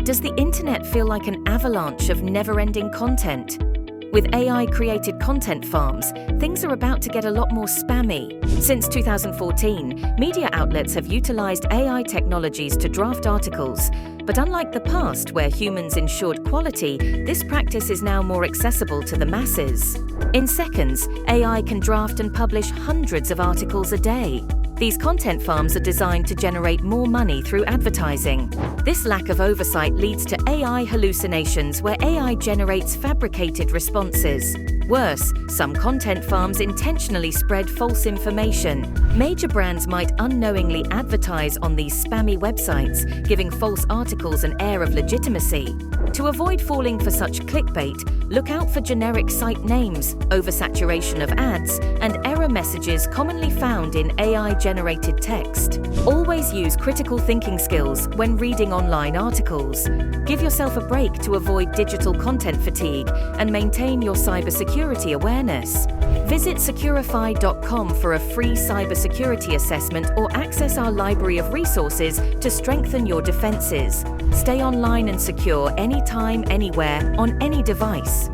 Does the internet feel like an avalanche of never-ending content? With AI-created content farms, things are about to get a lot more spammy. Since 2014, media outlets have utilized AI technologies to draft articles. But unlike the past, where humans ensured quality, this practice is now more accessible to the masses. In seconds, AI can draft and publish hundreds of articles a day. These content farms are designed to generate more money through advertising. This lack of oversight leads to AI hallucinations where AI generates fabricated responses. Worse, some content farms intentionally spread false information. Major brands might unknowingly advertise on these spammy websites, giving false articles an air of legitimacy. To avoid falling for such clickbait, look out for generic site names, oversaturation of ads, and error messages commonly found in AI-generated text. Always use critical thinking skills when reading online articles. Give yourself a break to avoid digital content fatigue and maintain your cybersecurity awareness. Visit Securafy.com for a free cybersecurity assessment or access our library of resources to strengthen your defenses. Stay online and secure anytime, anywhere, on any device.